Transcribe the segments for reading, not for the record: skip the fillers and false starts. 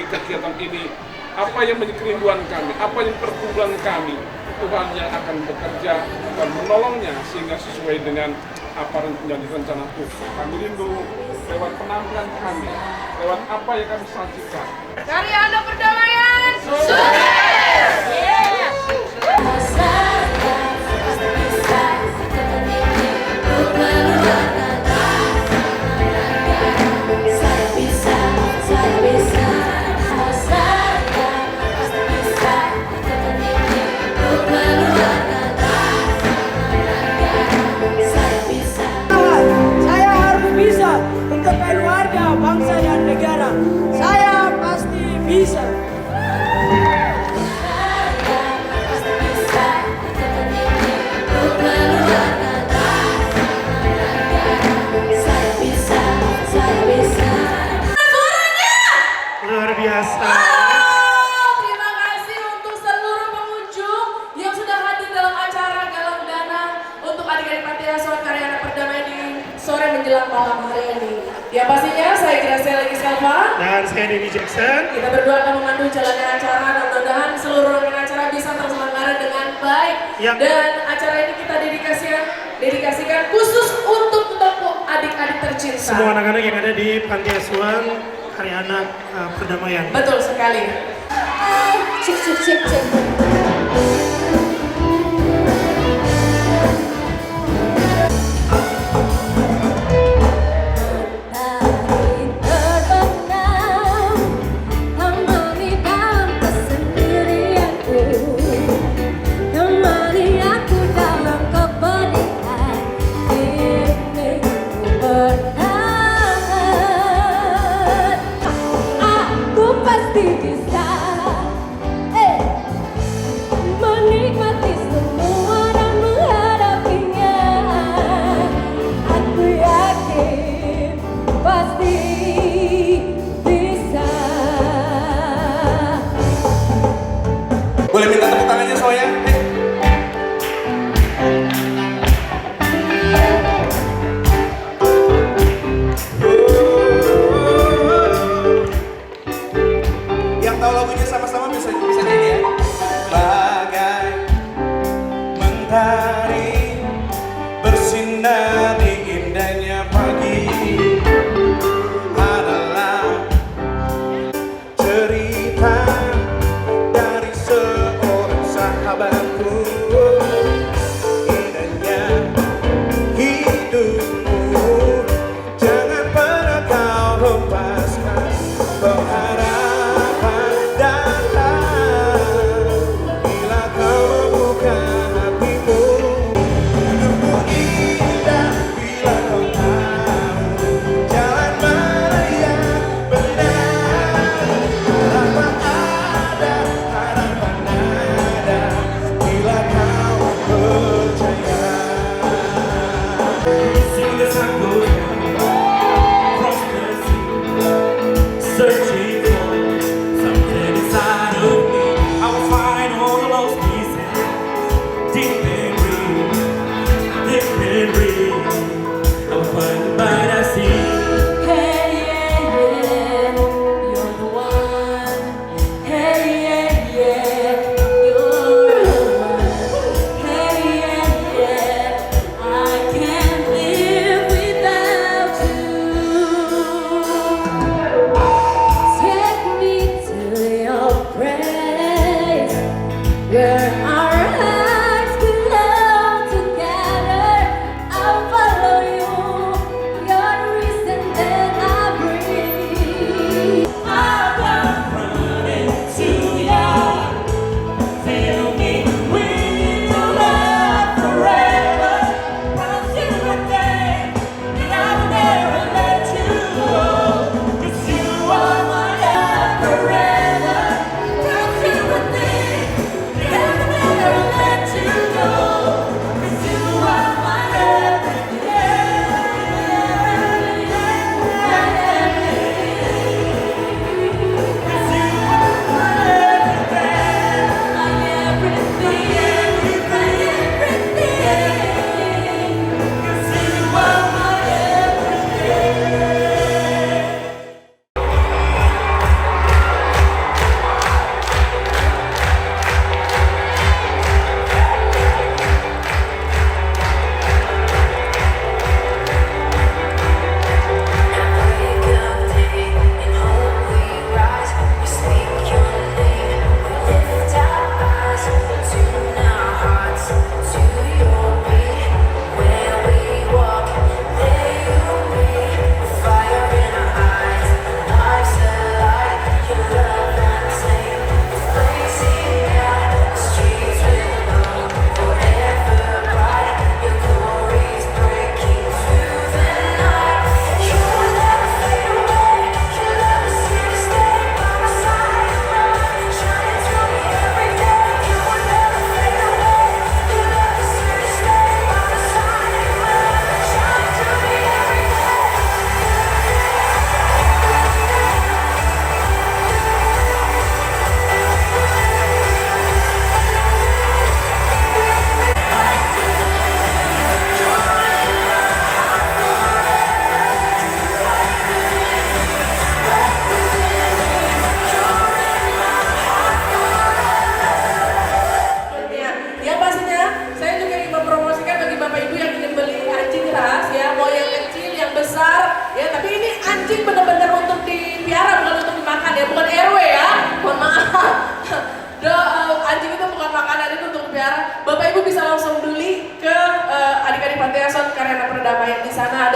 kegiatan ini, apa yang menjadi kerinduan kami, apa yang perkumpulan kami, Tuhan yang akan bekerja dan menolongnya sehingga sesuai dengan apa yang menjadi rencana Tuhan. Kami rindu lewat penampilan kami, lewat apa yang kami sajikan. Karya Anak Perdamaian sukses! Untuk keluarga, bangsa dan negara, saya pasti bisa. Luar biasa. Terima kasih untuk seluruh pengunjung yang sudah hadir dalam acara galang dana untuk adik-adik Panti Asuhan Karya Anak Perdamaian di sore menjelang malam hari ini. Ya pastinya saya Gracia Lagi Selva Dan saya Denny Jackson. Kita berdua akan memandu jalannya acara dan mudah-mudahan seluruh rangkaian acara bisa terselenggara dengan baik. Ya. Dan acara ini kita dedikasikan khusus untuk adik-adik tercinta. Semua anak-anak yang ada di Panti Asuhan Karya Anak Perdamaian. Betul sekali. Cek cek cek cek. Menikmati semua dan menghadapinya. Aku yakin pasti bisa. Boleh minta tepuk tangannya semuanya? Yang tahu lagunya sama-sama bisa nyanyi ya. Bagai mentari bersinar di indahnya pagi adalah cerita dari seorang sahabatku. Indahnya hidupmu, jangan pernah kau lepaskan pengharapan datang bila kau membuka hatimu. Hidupmu indah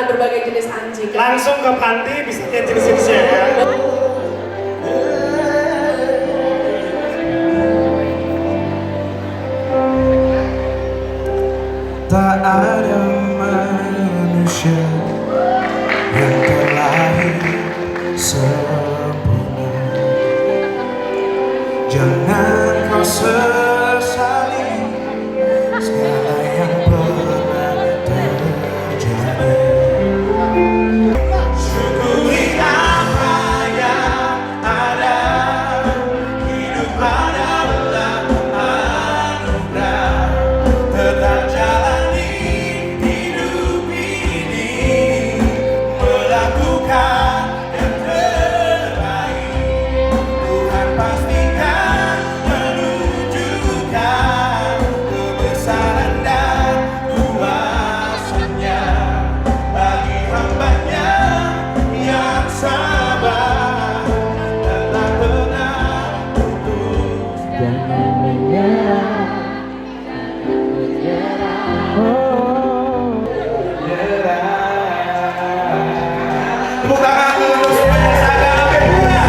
berbagai jenis anjing. Langsung ke panti bisa lihat jenis-jenisnya ya. Tak ada manusia yang terlahir sempurna. Jangan kau sesali segala yang pernah terjadi. Syukuri apa yang ada. Hidup adalah anugerah. Tetap jalani hidup ini, melakukan yang terbaik. Tuhan pastikan menunjukkan kebesaran dan kuasanya bagi hambanya yang sabar dan tak pernah putus. Jangan menyerah. Tepuk tangan untuk semuanya Saga Berdua.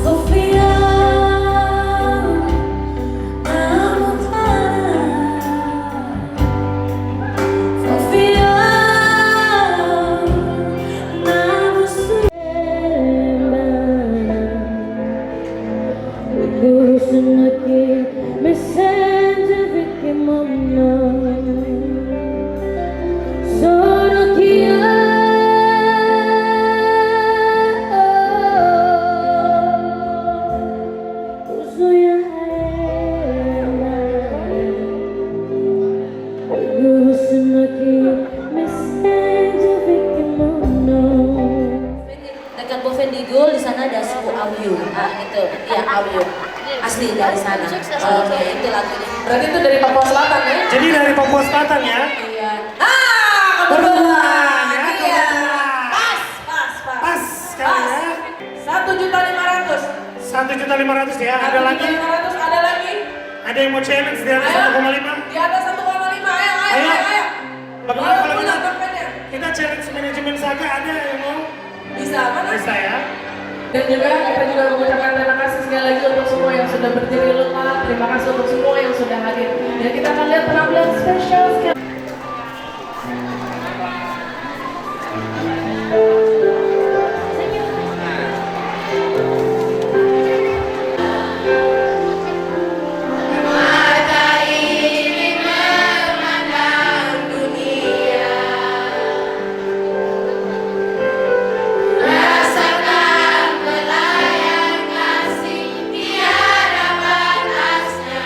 Sofia Amutana, Sofia Namusema, Gurusunaki Messenger Vikimamna, Sorokia Usuya Hema, Gurusunaki Messenger Vikimamna. Dekat Bovendigul di sana ada suku Awyu. Nah, itu ya Awyu. Asli dari sana. Oke, itu lagunya. Berarti itu dari Papua Selatan ya? Jadi dari Papua Selatan ya. Iya. Kebetulan ya, Iya. kebetulan. Pas. Pas sekali ya. 1.500.000. 1.500.000 ya. Ada lagi? 1.500.000 ada lagi. Ada yang mau challenge di atas Ayo. 1,5? Di atas 1,5. Ayo. Ayo. Bagaimana kalau Walaupun kita, anggapannya. kita challenge manajemen Saga, ada yang mau? Bisa mana? Bisa ya. Dan juga kita juga mengucapkan terima kasih sekali lagi untuk semua yang sudah berdiri lepas. Terima kasih untuk semua yang sudah hadir. Dan kita akan lihat penampilan spesial sekali. Tiada batasnya.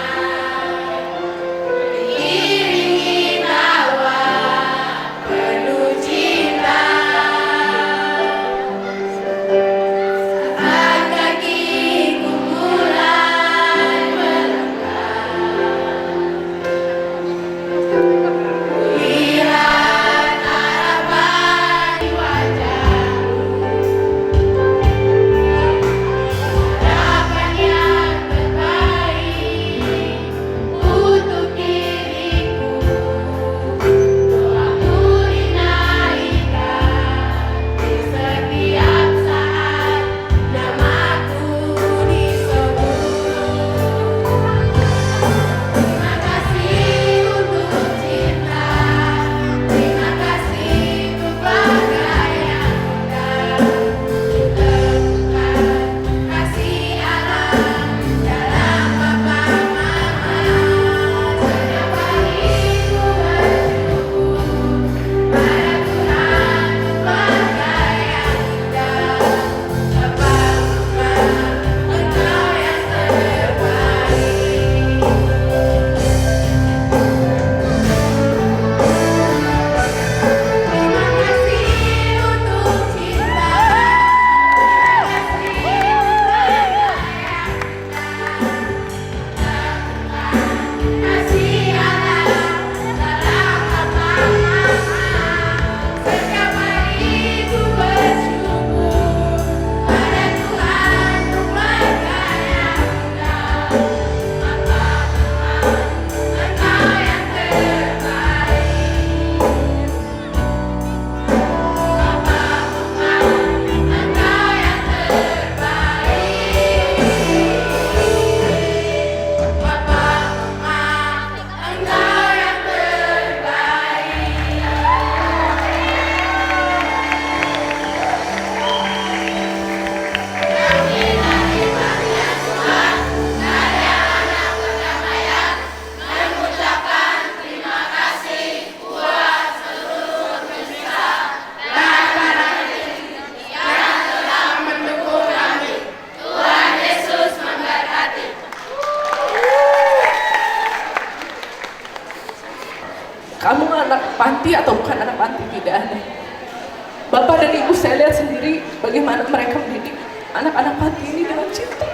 kamu anak panti atau bukan anak panti, tidak ada. Bapak dan Ibu saya lihat sendiri bagaimana mereka mendidik anak-anak panti ini dengan cinta.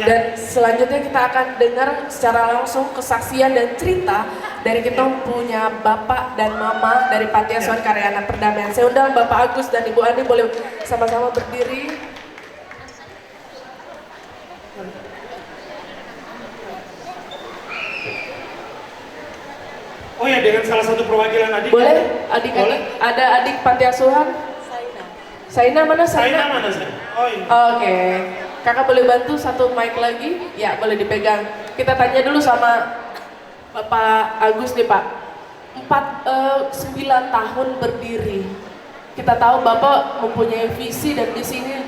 Dan selanjutnya kita akan dengar secara langsung kesaksian dan cerita dari kita punya Bapak dan Mama dari Panti Asuhan Karya Anak Perdamaian. Saya undang Bapak Agus dan Ibu Ani boleh sama-sama berdiri. Oh ya, dengan salah satu perwakilan adik. Boleh? Adik-adik? Ada adik Panti Asuhan? Saina mana Saina? Saina mana Saina? Oh ini. Oke. Kakak boleh bantu satu mic lagi? Ya, boleh dipegang. Kita tanya dulu sama Bapak Agus nih Pak. 9 tahun berdiri. Kita tahu Bapak mempunyai visi dan di sini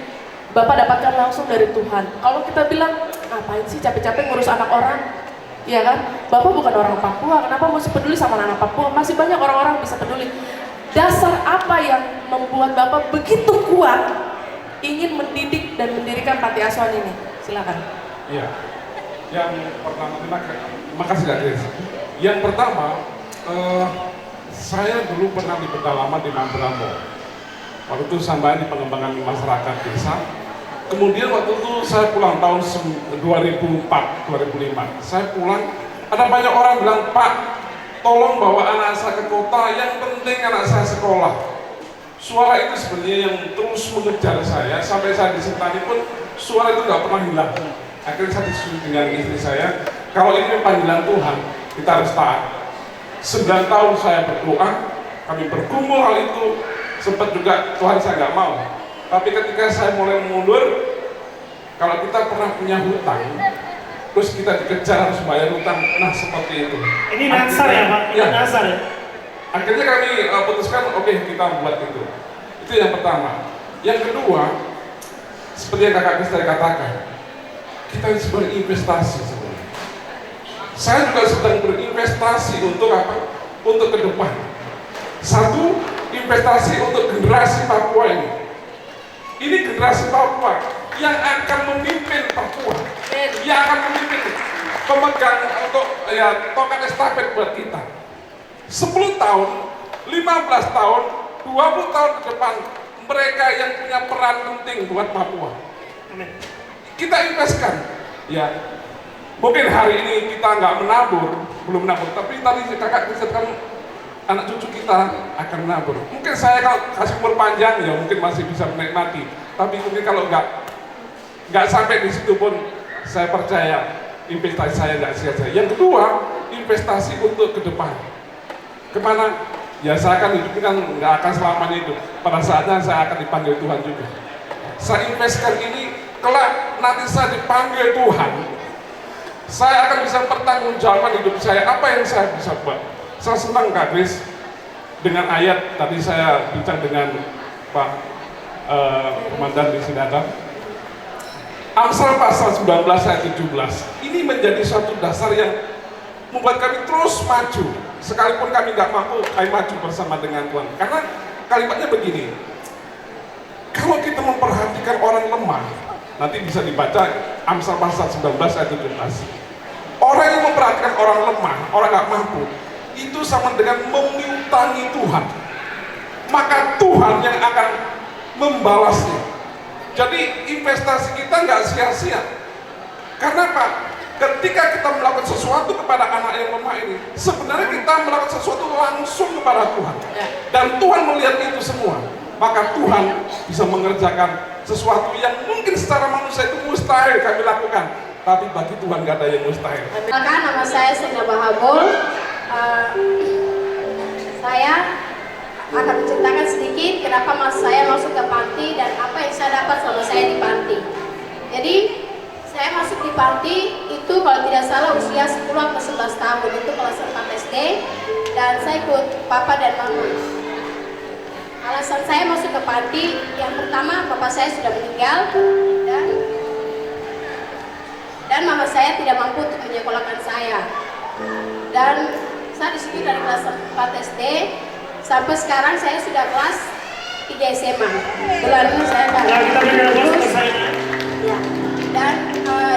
Bapak dapatkan langsung dari Tuhan. Kalau kita bilang, ngapain sih capek-capek ngurus anak orang? Ya kan? Bapak bukan orang Papua, kenapa mesti peduli sama anak Papua? Masih banyak orang-orang bisa peduli. Dasar apa yang membuat Bapak begitu kuat ingin mendidik dan mendirikan panti asuhan ini? Silakan. Iya. Yang pertama, terima kasih Kak Grace. Yang pertama, saya dulu pernah di pedalaman di Mambramo. Waktu itu sampai di pengembangan masyarakat desa. Kemudian waktu itu saya pulang tahun 2004, 2005. Saya pulang, ada banyak orang bilang, Pak, tolong bawa anak saya ke kota, yang penting anak saya sekolah. Suara itu sebenarnya yang terus mengejar saya, sampai saya disertani pun suara itu nggak pernah hilang. Akhirnya saya disuruh dengan istri saya, kalau ini panggilan Tuhan, kita harus taat. 9 tahun saya berdoa, kami bergumul hal itu, sempat juga Tuhan saya nggak mau. Tapi ketika saya mulai mundur, kalau kita pernah punya hutang, terus kita dikejar harus bayar hutang, nah seperti itu. Ini nasar ya Pak? Ini nasar ya? Akhirnya kami putuskan, oke, kita buat itu. Itu yang pertama. Yang kedua, seperti yang kakak Chris tadi katakan, kita harus berinvestasi sebenarnya. Saya juga sedang berinvestasi untuk apa? Untuk ke depan. Satu, investasi untuk generasi Papua ini. Ini generasi Papua yang akan memimpin Papua, yang akan memimpin pemegang untuk ya tongkat estafet buat kita. 10 tahun, 15 tahun, 20 tahun ke depan, mereka yang punya peran penting buat Papua. Kita investkan, ya. Mungkin hari ini kita nggak menabur, belum menabur, tapi tadi kakak risetkan anak cucu kita akan menabur. Mungkin saya kalau kasih umur panjang ya mungkin masih bisa menikmati, tapi mungkin kalau nggak sampai di situ pun saya percaya investasi saya nggak sia-sia. Yang kedua, investasi untuk ke depan. Kemana? Ya saya akan hidup kan nggak akan selamanya hidup. Pada saatnya saya akan dipanggil Tuhan juga. Saya investkan ini, kelak nanti saya dipanggil Tuhan, saya akan bisa bertanggungjawabkan hidup saya, apa yang saya bisa buat. Saya senang Kak Grace dengan ayat tadi saya bincang dengan Pak Komandan di Sinada. Amsal pasal 19 ayat 17. Ini menjadi suatu dasar yang membuat kami terus maju. Sekalipun kami nggak mampu, kami maju bersama dengan Tuhan. Karena kalimatnya begini, kalau kita memperhatikan orang lemah, nanti bisa dibaca Amsal pasal 19 ayat 17. Orang yang memperhatikan orang lemah, orang nggak mampu, itu sama dengan memiutangi Tuhan. Maka Tuhan yang akan membalasnya. Jadi investasi kita nggak sia-sia. Karena apa? Ketika kita melakukan sesuatu kepada anak yang lemah ini, sebenarnya kita melakukan sesuatu langsung kepada Tuhan. Dan Tuhan melihat itu semua. Maka Tuhan bisa mengerjakan sesuatu yang mungkin secara manusia itu mustahil kami lakukan. Tapi bagi Tuhan gak ada yang mustahil. Nama saya Sina Bahabul. Saya akan menceritakan sedikit kenapa saya masuk ke panti dan apa yang saya dapat selama saya di panti. Jadi saya masuk di panti itu kalau tidak salah usia 10 atau 11 tahun, itu kelas 4 SD, dan saya ikut papa dan mama. Alasan saya masuk ke panti, yang pertama papa saya sudah meninggal dan mama saya tidak mampu untuk menyekolahkan saya. Dan saya di situ dari kelas 4 SD sampai sekarang saya sudah kelas 3 SMA. Bulan ini saya lulus. Ya. Dan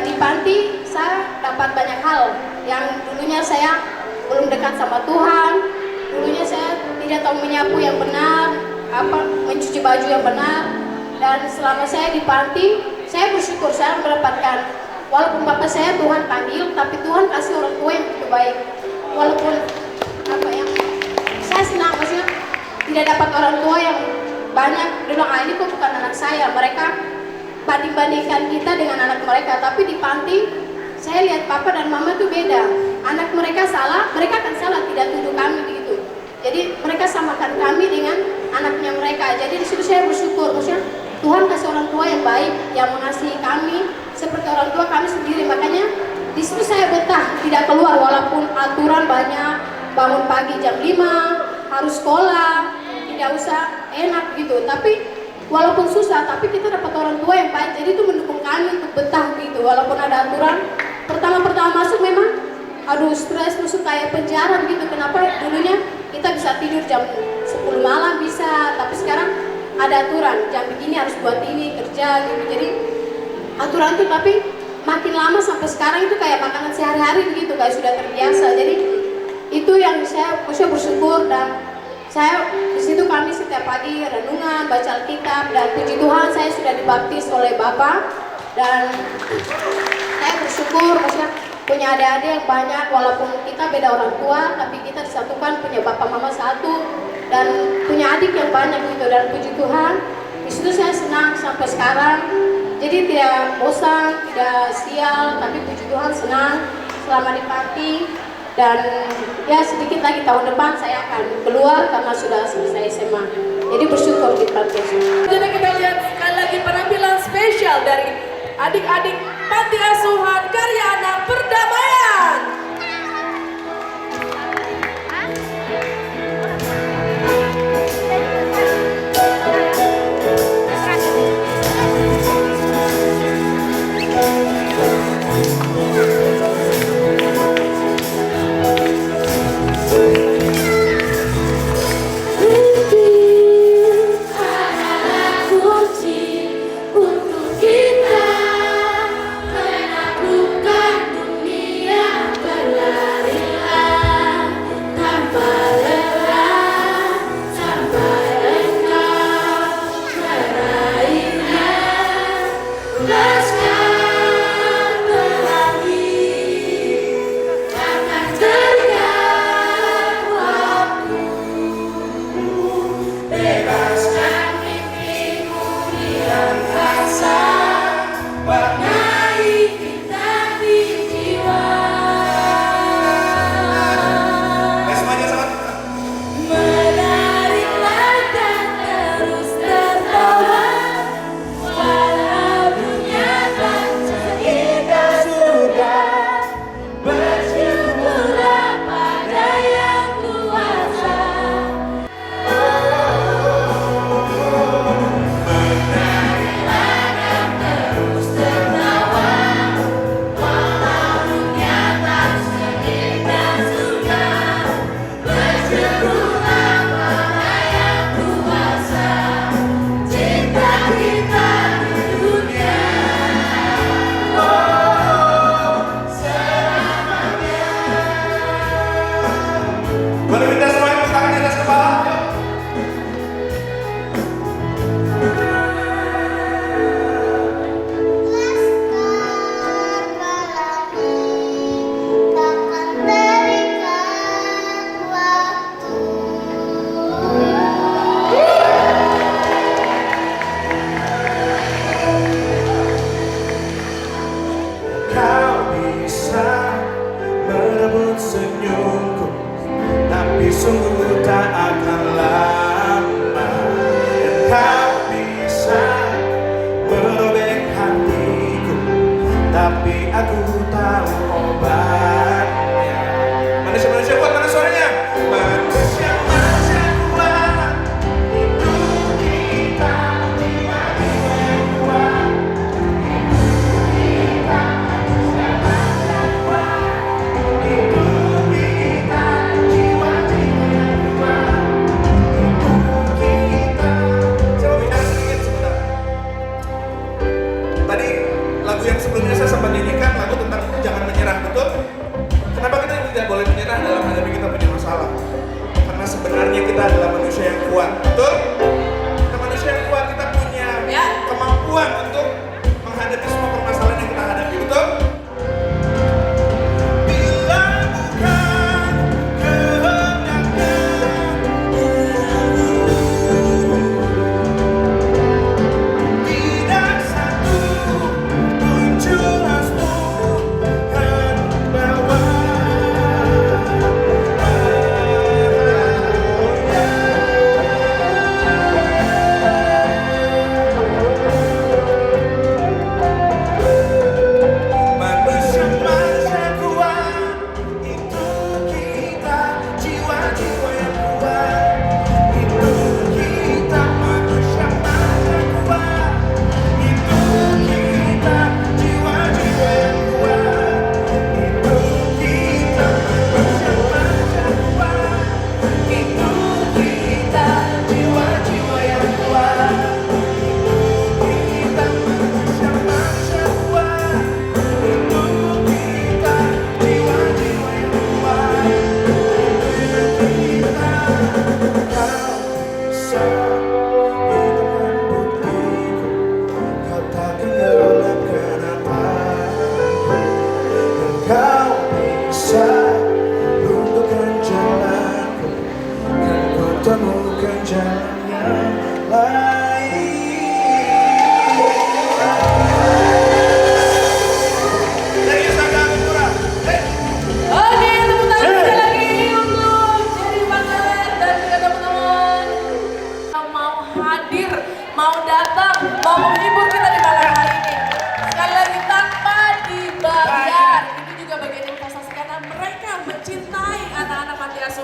di panti saya dapat banyak hal yang dulunya saya belum dekat sama Tuhan. tahu menyapu yang benar, mencuci baju yang benar. Dan selama saya di panti, saya bersyukur saya mendapatkan, walaupun bapak saya Tuhan panggil, tapi Tuhan kasih orang tua yang begitu baik. Walaupun saya senang, maksudnya tidak dapat orang tua yang banyak bilang, ini kok bukan anak saya. Mereka banding-bandingkan kita dengan anak mereka, tapi di panti saya lihat papa dan mama tuh beda. Anak mereka salah, mereka akan salah, tidak tuduh kami begitu. Jadi mereka samakan kami dengan anaknya mereka. Jadi di situ saya bersyukur, maksudnya Tuhan kasih orang tua yang baik, yang mengasihi kami seperti orang tua kami sendiri. Makanya di situ saya betah, tidak keluar walaupun aturan banyak, bangun pagi jam 5, harus sekolah, tidak usah enak gitu. Tapi walaupun susah, tapi kita dapat orang tua yang baik, jadi itu mendukung kami untuk betah gitu. Walaupun ada aturan, pertama masuk memang aduh stres, musuh kayak penjara gitu. Kenapa dulunya kita bisa tidur jam 10 malam bisa, tapi sekarang ada aturan, jam begini harus buat ini, kerja gitu. Jadi aturan itu, tapi makin lama sampai sekarang itu kayak makanan sehari-hari begitu, kayak sudah terbiasa. Jadi itu yang saya bersyukur. Dan saya di situ kami setiap pagi renungan, baca Alkitab, dan puji Tuhan saya sudah dibaptis oleh Bapak. Dan saya bersyukur, maksudnya punya adik-adik yang banyak, walaupun kita beda orang tua, tapi kita disatukan, punya bapak mama satu, dan punya adik yang banyak gitu. Dan puji Tuhan, di situ saya senang sampai sekarang. Jadi tidak bosan, tidak sial, tapi puji Tuhan senang selama di panti. Dan ya sedikit lagi tahun depan saya akan keluar karena sudah selesai SMA. Jadi bersyukur di panti. Jadi kita lihat sekali lagi penampilan spesial dari adik-adik Panti Asuhan Karya Anak Perdamaian.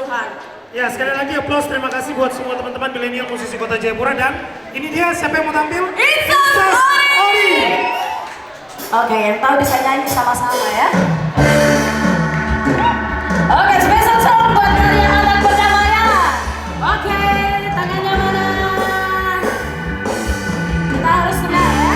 Tuhan. Ya, sekali lagi aplaus, terima kasih buat semua teman-teman milenial musisi Kota Jayapura. Dan ini dia, siapa yang mau tampil? Inzaz Ori! Oke, yang tahu bisa nyanyi sama-sama ya. Oke, special song buat kalian anak perdamaian. Oke, tangannya mana? Kita harus senang ya.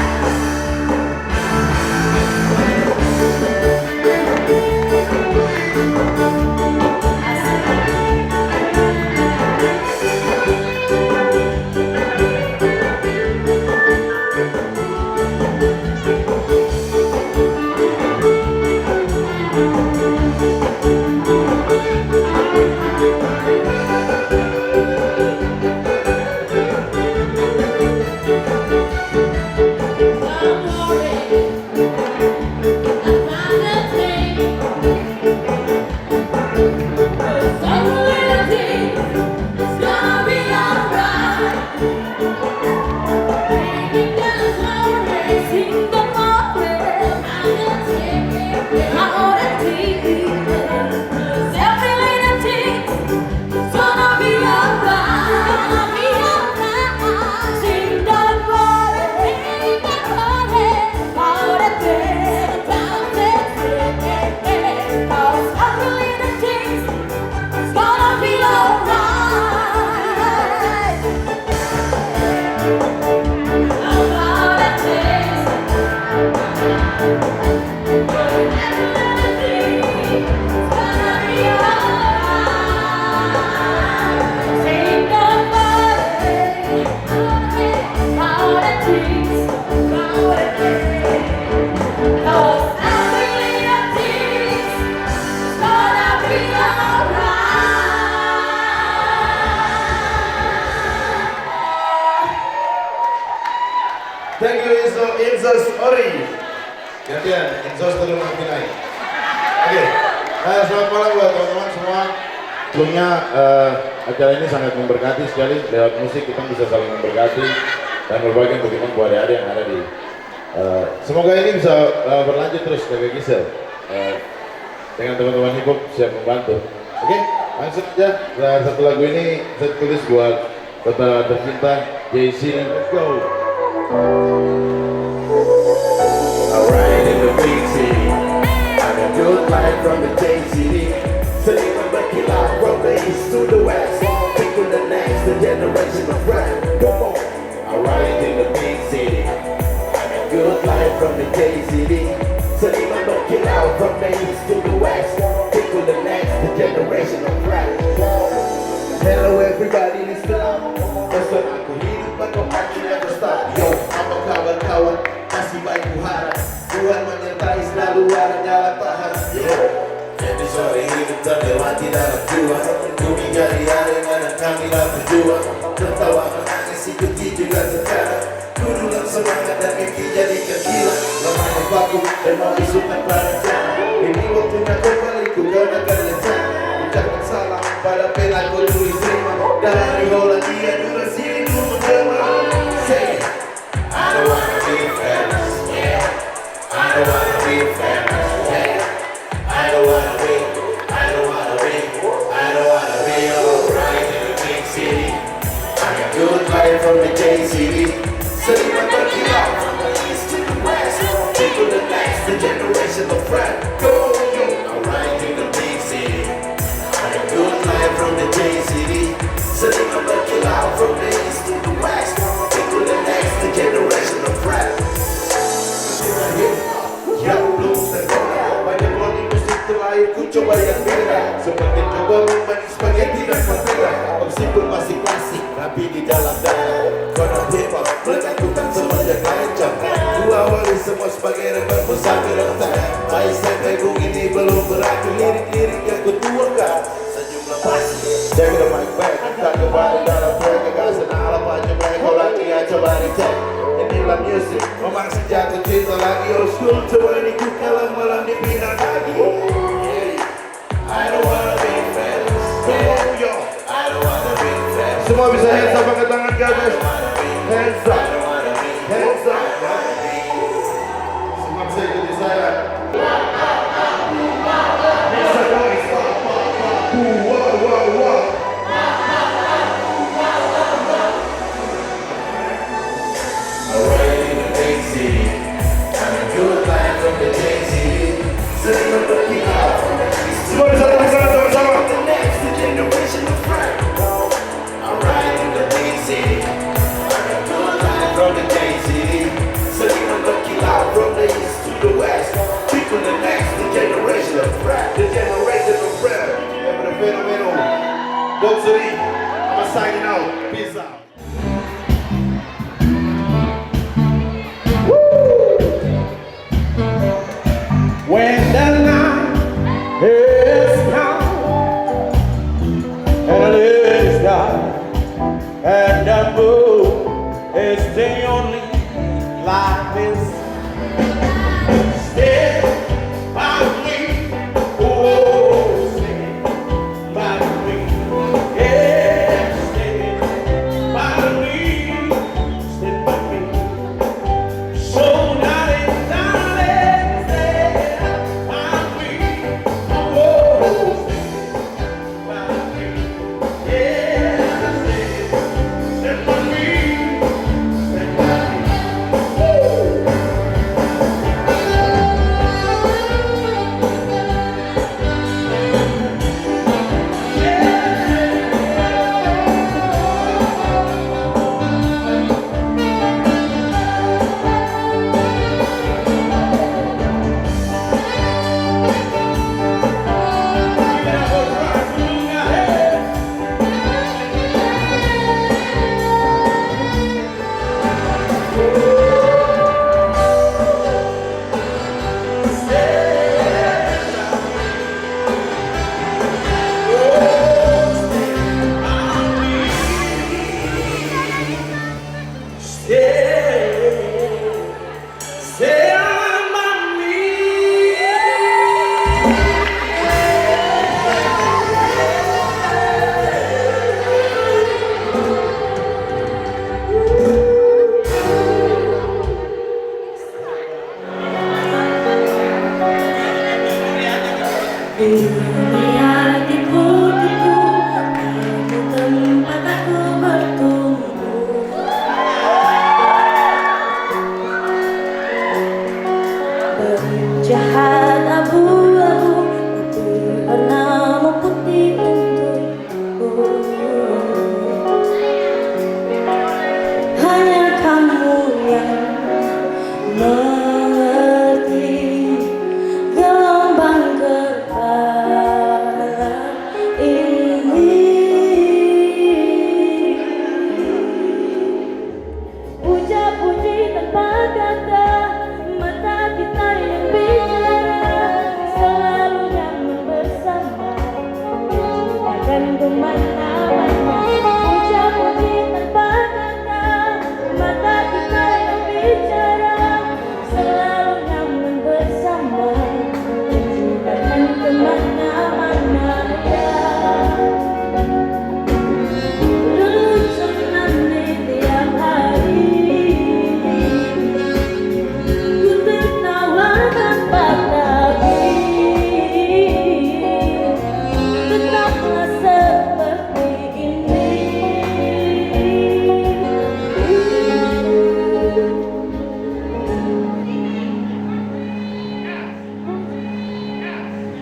Thank you Inzaz Ori. Gantian, Inzaz tolong nanti naik. Oke, selamat malam buat teman-teman semua. Sebelumnya acara ini sangat memberkati sekali. Lewat musik kita bisa saling memberkati dan berbagi untuk teman buat adik yang ada di. Semoga ini bisa berlanjut terus dari Gisel. Dengan teman-teman hip hop siap membantu. Oke, langsung aja. Satu lagu ini saya tulis buat kota tercinta JC. Let's go. Alright, in the big city, I'm a good life from the JCD. Sitting on the killer from the east to the west. Take to the next generation of rap. Come on. Alright, in the big city, I'm a good life from the JCD. Sitting on the killer from the east to the west. Take to the next generation of rap. Hello everybody, listen up. Pesan aku hidup atau mati never stop. Yo, apa kawan-kawan? Masih baik harap Tuhan menyertai selalu ada jalan Tuhan. Yo, jadi sore hidup terlewati dalam jiwa. Bumi jadi arena dan kamilah berjuang. Tertawa menangis ikuti juga terkadang. Kudulang semangat dan mimpi jadikan gila. Lemahnya baku dan mau isukan rencana. Ini waktunya kembali ku gunakan rencana. Ucapkan salam pada pelaku tulis terima. Dari Hollandia durasi itu menggema. Say it. I don't wanna be famous, yeah. I don't wanna be famous, yeah. I don't wanna be alright in the big city. I got good life from the JCD. City my turkey out from the east to the west. To the next generation of rap. Go, yo, alright in the big city. I got good life from the JCD. City my turkey out from the east to the west. To the next generation of rap. Ya belum tergoda, banyak cloning musik terlahir ku coba yang beda. Seperti coba memanis spaghetti dan papeda. Meskipun masih klasik, tapi di dalam darah. Konon hip-hop melakukan semenjak lancam. Ku awali semua sebagai rapper musafir rentan. Baik sampai begini belum berakhir lirik-lirik yang ku tuangkan. Sejumlah pasti, jaga the mic back. Tak kembali dalam track kegagasan alam aja baik. Kau lagi aja balik cek. Inilah music, memang sejak cinta lagi. Old school coba ini ku kalah malam dipindah lagi. I don't wanna be famous, oh yo. I don't wanna be famous. Semua bisa hands up angkat tangan ke atas. Hands up. Hands up. Semua bisa ikuti saya. Mr. Noise. Wow, wow, wow. Boxery. I'm signing out. Peace out. When the night is come and the is dark and the moon is the only light is still by me, oh, stay by me, yeah, stay by me, stay by me. So darling, darling, stay by me, oh, stay by me, yeah, stay by me, stay by me. Dunia tipu-tipu, kamu tempat aku bertumbuh. Berjahat abu-abu, tapi warnamu putih untukku. Hanya kamu yang mengerti gelombang kepala ini. Puja-puji tanpa kata, mata kita yang bicara, selalu nyaman bersama, takkan kemana-mana. Puja-puji tanpa kata, mata kita yang bicara, selalu nyaman bersama, takkan kemana-mana. Lucu nanti tiap hari, ku tertawa tanpa tapi, tetaplah seperti ini.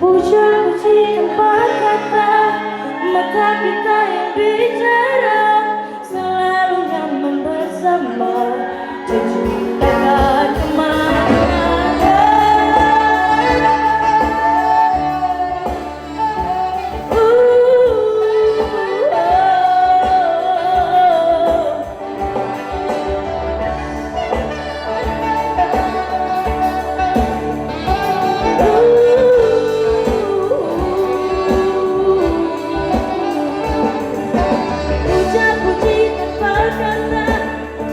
Puja-puji tanpa kata, mata kita yang bicara, selalu nyaman bersama, menciptakan kemana-mana. Puja-puji tanpa kata,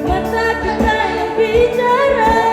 mata kita yang bicara,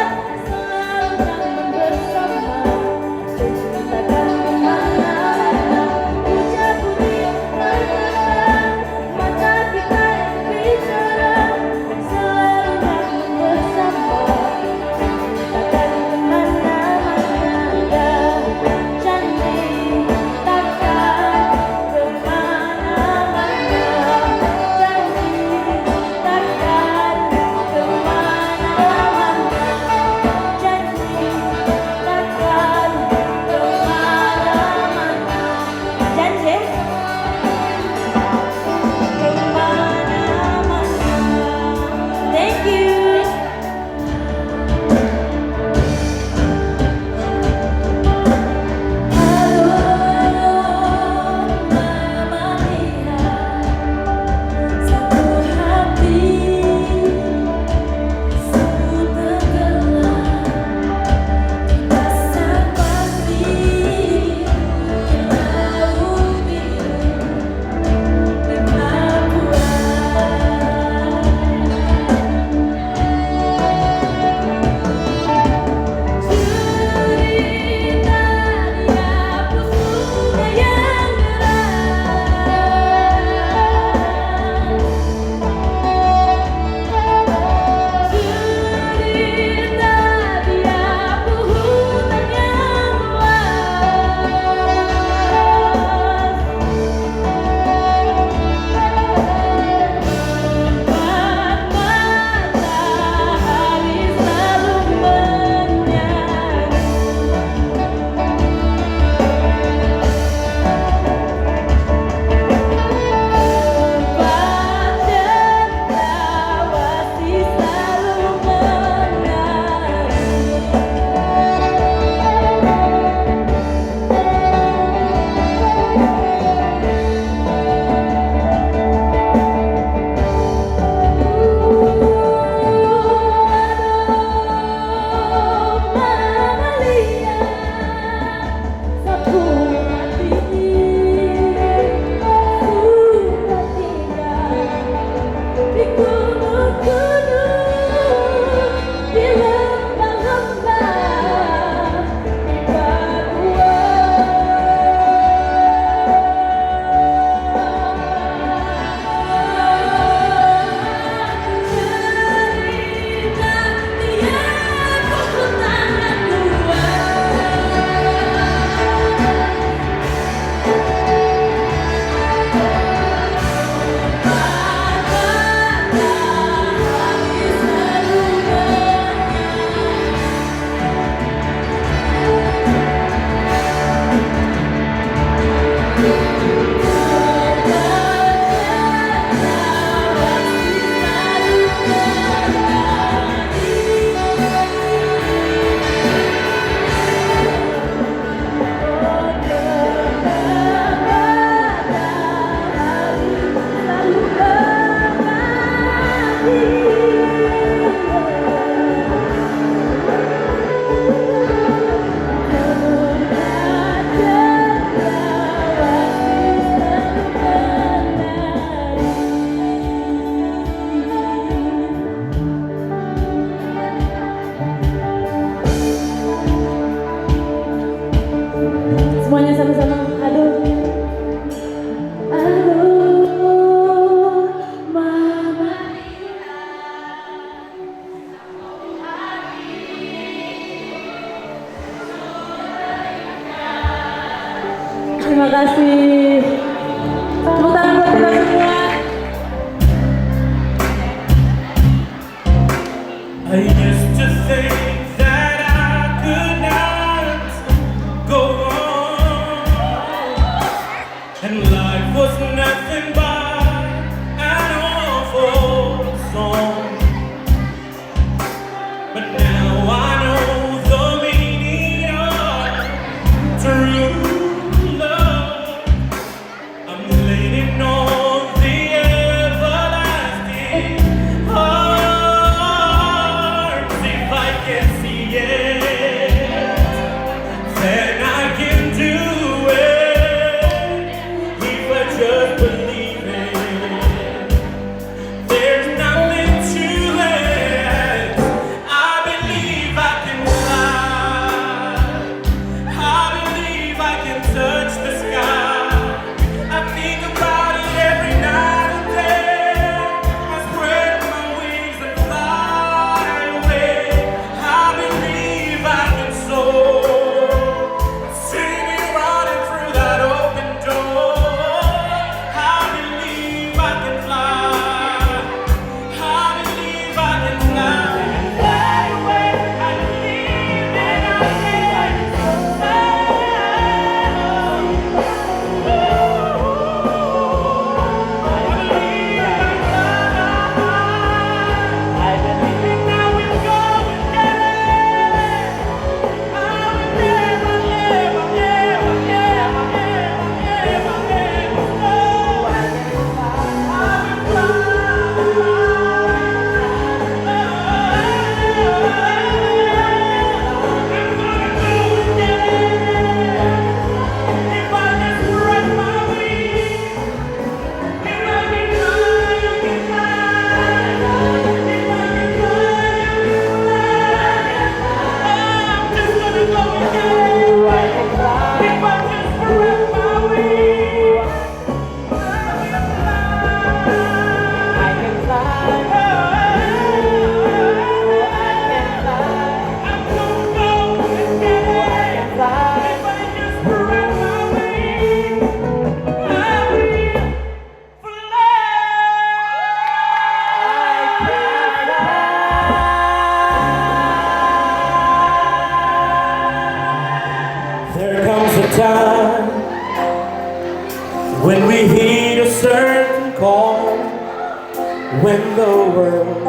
when the world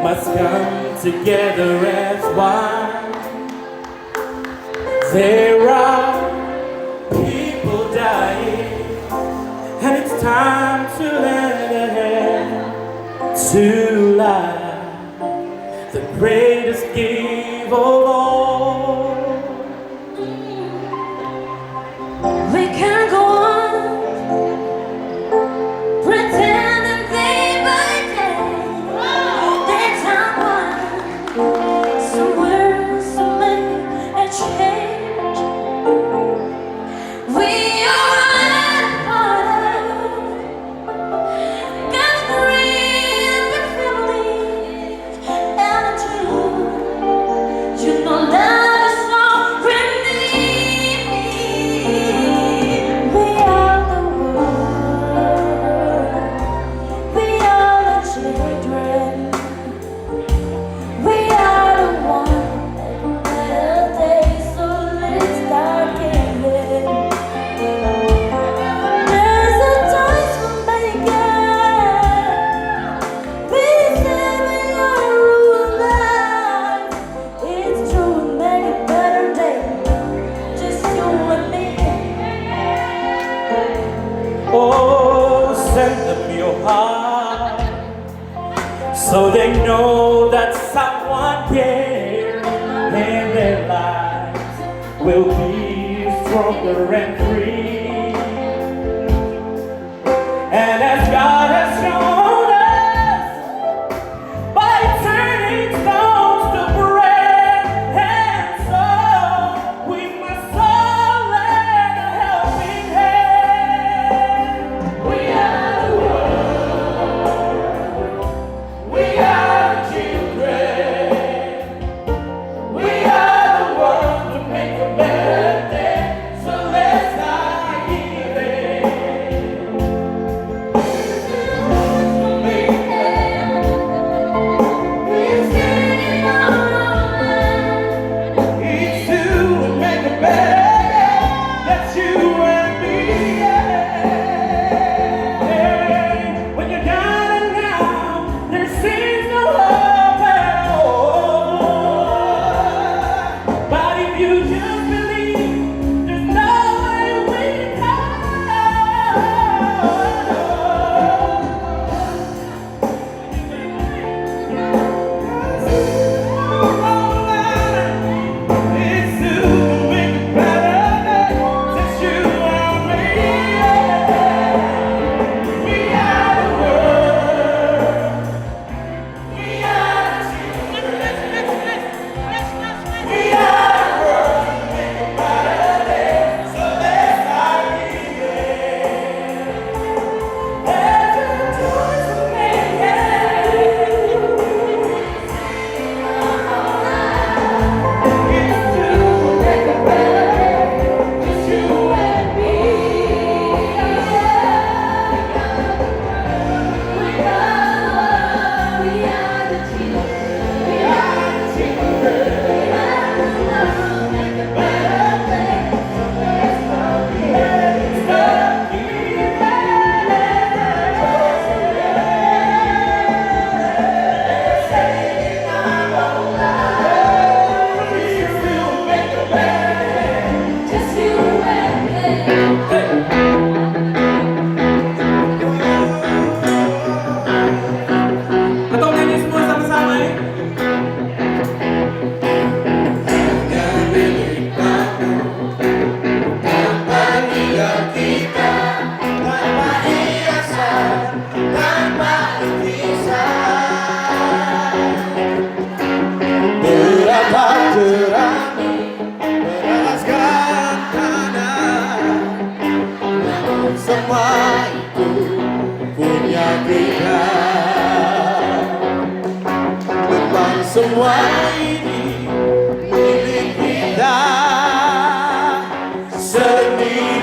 must come together as one. There are people dying, and it's time to lend a hand to life, the greatest gift of all. We can't go on pretending day by day that someone somewhere to make a change. We are part of God's great family, and you know love is so redeeming. We are the world, we are the children, we are the one that better days, so let's start giving. There's a choice we're making. We say we are rule life. It's true, we make a better day, just you and me. Oh, send them your heart, so they know that someone cares, and their lives will be stronger and free. And as God has shown us, by turning stones to bread, and so we must all lend a helping hand. We are the world, we are the children, we are the ones to make a better day, so let's start giving. Each two will make a better day. That's you and me. Yeah. When you're down and out, there seems no hope at all. But if you just believe, there's no way we can. It's to make it better day, just you and me. We are the world, we are the children, we are the world to make a better day, so let's start giving. There's a choice to make. Atau nyanyi semua sama-sama ya? Berapa jerami beralaskan tanah, namun semua itu punya kita. Memang semua ini milik kita sendiri.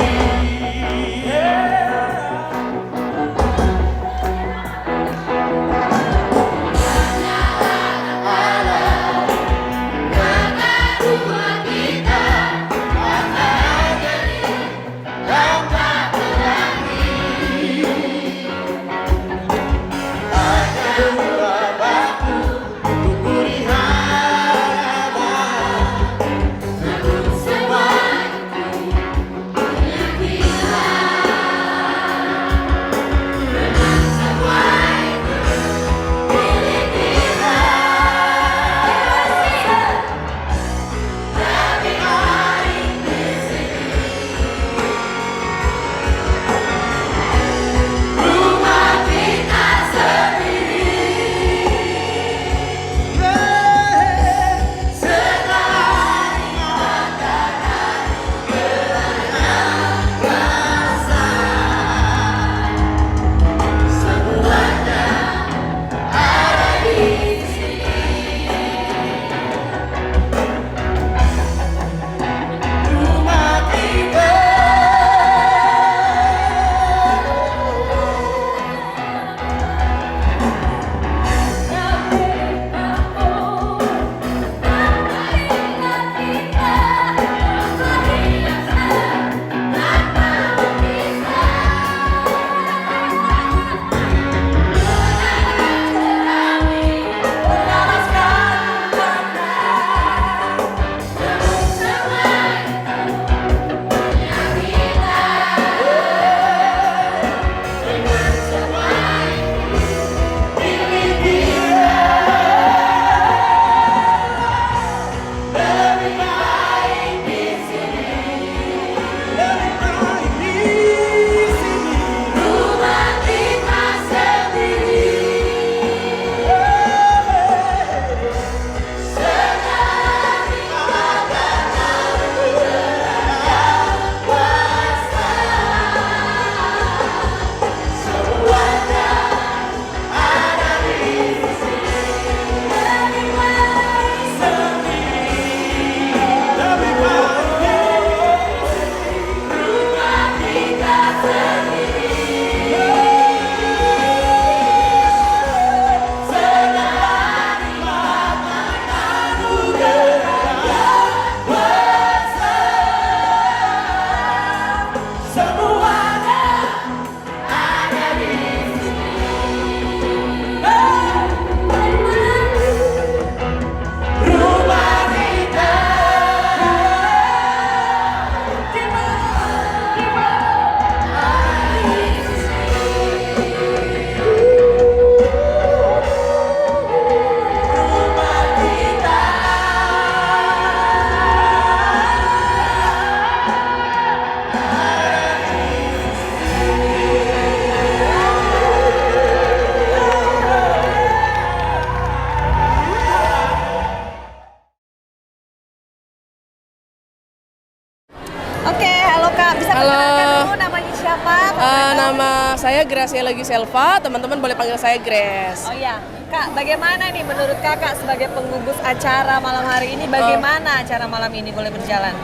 Gracia Lagi Selva, teman-teman boleh panggil saya Grace. Oh iya, Kak, bagaimana nih menurut Kakak sebagai penggugus acara malam hari ini, bagaimana acara malam ini boleh berjalan?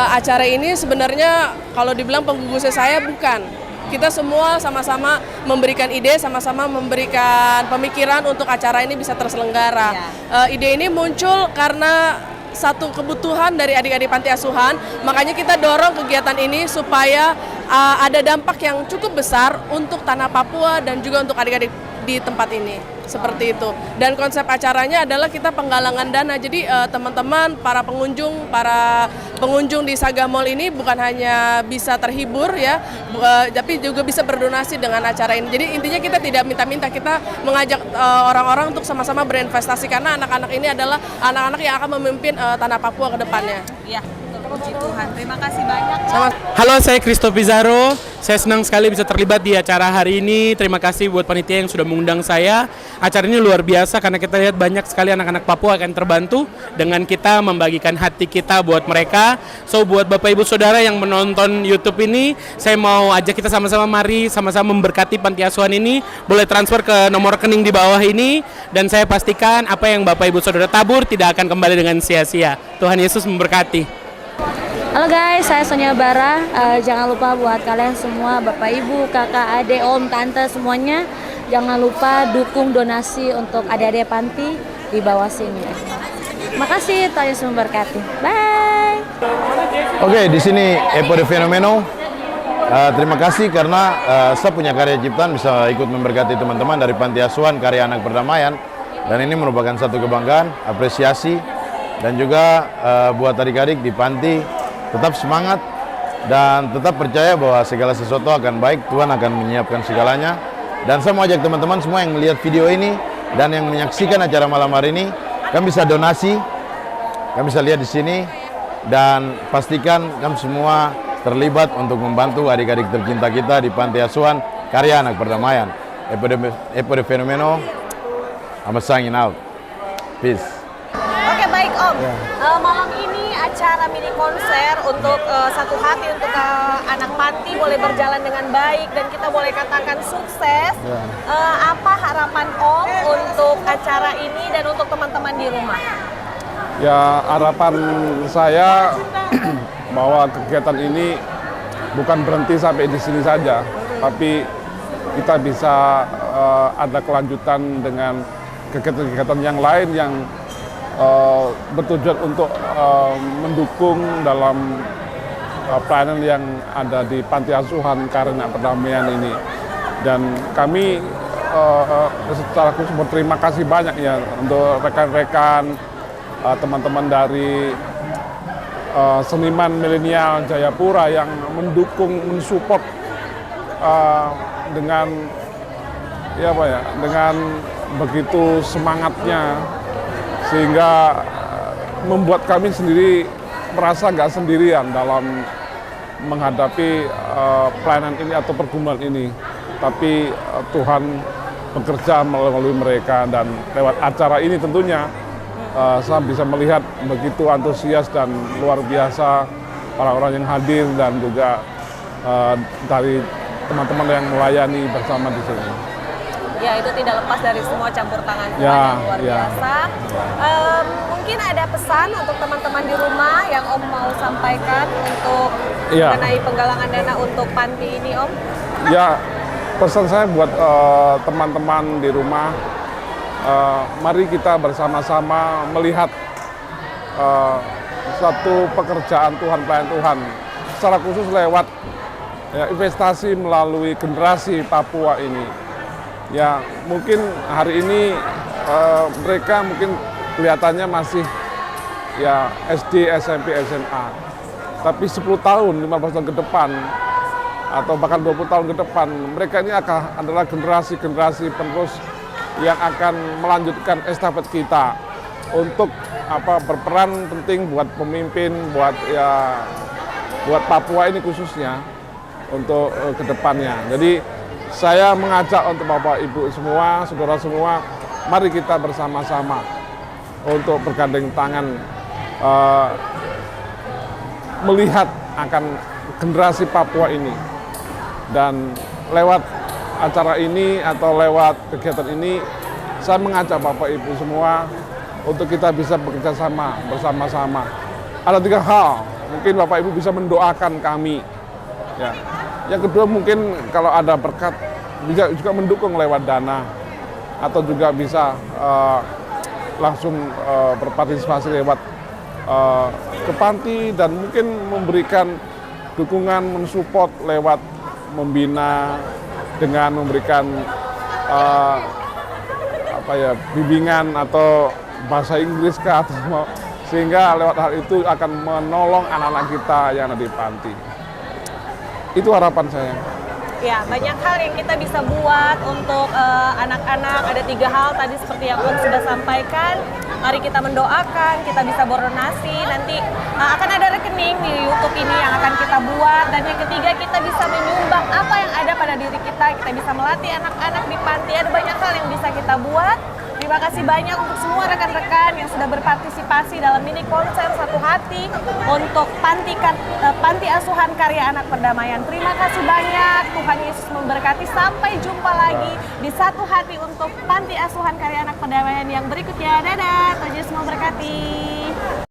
Acara ini sebenarnya kalau dibilang penggugusnya saya bukan. Kita semua sama-sama memberikan ide, sama-sama memberikan pemikiran untuk acara ini bisa terselenggara. Ide ini muncul karena satu kebutuhan dari adik-adik panti asuhan, makanya kita dorong kegiatan ini supaya ada dampak yang cukup besar untuk tanah Papua dan juga untuk adik-adik di tempat ini, seperti itu. Dan konsep acaranya adalah kita penggalangan dana, jadi teman-teman, para pengunjung di Saga Mall ini bukan hanya bisa terhibur ya, tapi juga bisa berdonasi dengan acara ini. Jadi intinya kita tidak minta-minta, kita mengajak orang-orang untuk sama-sama berinvestasi karena anak-anak ini adalah anak-anak yang akan memimpin tanah Papua ke depannya. Iya, puji Tuhan. Terima kasih banyak. Halo, saya Christo Pizarro. Saya senang sekali bisa terlibat di acara hari ini. Terima kasih buat panitia yang sudah mengundang saya. Acara ini luar biasa karena kita lihat banyak sekali anak-anak Papua akan terbantu dengan kita membagikan hati kita buat mereka. So buat Bapak Ibu Saudara yang menonton YouTube ini, saya mau ajak kita sama-sama mari sama-sama memberkati panti asuhan ini. Boleh transfer ke nomor rekening di bawah ini dan saya pastikan apa yang Bapak Ibu Saudara tabur tidak akan kembali dengan sia-sia. Tuhan Yesus memberkati. Halo guys, saya Sonia Bara. Jangan lupa buat kalian semua, Bapak Ibu, kakak, adik, om, tante, semuanya, jangan lupa dukung donasi untuk adik-adik panti di bawah sini. Makasih, Tuhan Yesus memberkati. Bye. Oke, di sini Epo de Fenomeno. Terima kasih karena saya punya karya ciptaan bisa ikut memberkati teman-teman dari Panti Asuhan Karya Anak Perdamaian, dan ini merupakan satu kebanggaan, apresiasi, dan juga buat adik-adik di panti tetap semangat dan tetap percaya bahwa segala sesuatu akan baik, Tuhan akan menyiapkan segalanya. Dan saya mau ajak teman-teman semua yang melihat video ini dan yang menyaksikan acara malam hari ini, kalian bisa donasi, kalian bisa lihat di sini, dan pastikan kalian semua terlibat untuk membantu adik-adik tercinta kita di Panti Asuhan Karya Anak Perdamaian. Epo de Fenomeno, I'm signing out. Peace. Oke, baik Om. Malam ini acara mini konser untuk satu hati untuk anak panti boleh berjalan dengan baik dan kita boleh katakan sukses. Apa harapan Om untuk acara ini dan untuk teman-teman di rumah? Ya, harapan saya bahwa kegiatan ini bukan berhenti sampai di sini saja, tapi kita bisa ada kelanjutan dengan kegiatan-kegiatan yang lain yang bertujuan untuk mendukung dalam pelayanan yang ada di Panti Asuhan Karya Anak Perdamaian ini. Dan kami secara khusus berterima kasih banyak ya untuk rekan-rekan teman-teman dari seniman milenial Jayapura yang mendukung, mensupport dengan dengan begitu semangatnya, sehingga membuat kami sendiri merasa nggak sendirian dalam menghadapi pelayanan ini atau pergumulan ini. Tapi Tuhan bekerja melalui mereka, dan lewat acara ini tentunya saya bisa melihat begitu antusias dan luar biasa orang-orang yang hadir dan juga dari teman-teman yang melayani bersama di sini. Ya, itu tidak lepas dari semua campur tangan Tuhan yang luar biasa. Mungkin ada pesan untuk teman-teman di rumah yang Om mau sampaikan untuk mengenai penggalangan dana untuk panti ini, Om? Ya, pesan saya buat teman-teman di rumah, mari kita bersama-sama melihat satu pekerjaan Tuhan, pelayanan Tuhan, secara khusus lewat investasi melalui generasi Papua ini. Ya, mungkin hari ini mereka mungkin kelihatannya masih ya SD, SMP, SMA. Tapi 10 tahun, 15 tahun ke depan, atau bahkan 20 tahun ke depan, mereka ini adalah generasi-generasi penerus yang akan melanjutkan estafet kita untuk berperan penting buat pemimpin, buat Papua ini khususnya untuk kedepannya. Jadi saya mengajak untuk Bapak Ibu semua, saudara semua, mari kita bersama-sama untuk bergandeng tangan melihat akan generasi Papua ini, dan lewat acara ini atau lewat kegiatan ini, saya mengajak Bapak Ibu semua untuk kita bisa bekerja sama bersama-sama. Ada 3 hal, mungkin Bapak Ibu bisa mendoakan kami. Ya. Yang kedua mungkin kalau ada berkat bisa juga mendukung lewat dana atau juga bisa langsung berpartisipasi lewat ke panti dan mungkin memberikan dukungan, mensupport lewat membina dengan memberikan bimbingan atau bahasa Inggris kah, sehingga lewat hal itu akan menolong anak-anak kita yang ada di panti. Itu harapan saya. Ya, banyak hal yang kita bisa buat untuk anak-anak. Ada 3 hal tadi seperti yang Om sudah sampaikan. Mari kita mendoakan, kita bisa berdonasi. Nanti akan ada rekening di YouTube ini yang akan kita buat. Dan yang ketiga, kita bisa menyumbang apa yang ada pada diri kita. Kita bisa melatih anak-anak di panti. Ada banyak hal yang bisa kita buat. Terima kasih banyak untuk semua rekan-rekan yang sudah berpartisipasi dalam mini konser Satu Hati untuk Panti Asuhan Karya Anak Perdamaian. Terima kasih banyak, Tuhan Yesus memberkati. Sampai jumpa lagi di Satu Hati untuk Panti Asuhan Karya Anak Perdamaian yang berikutnya. Dadah, Tuhan Yesus memberkati.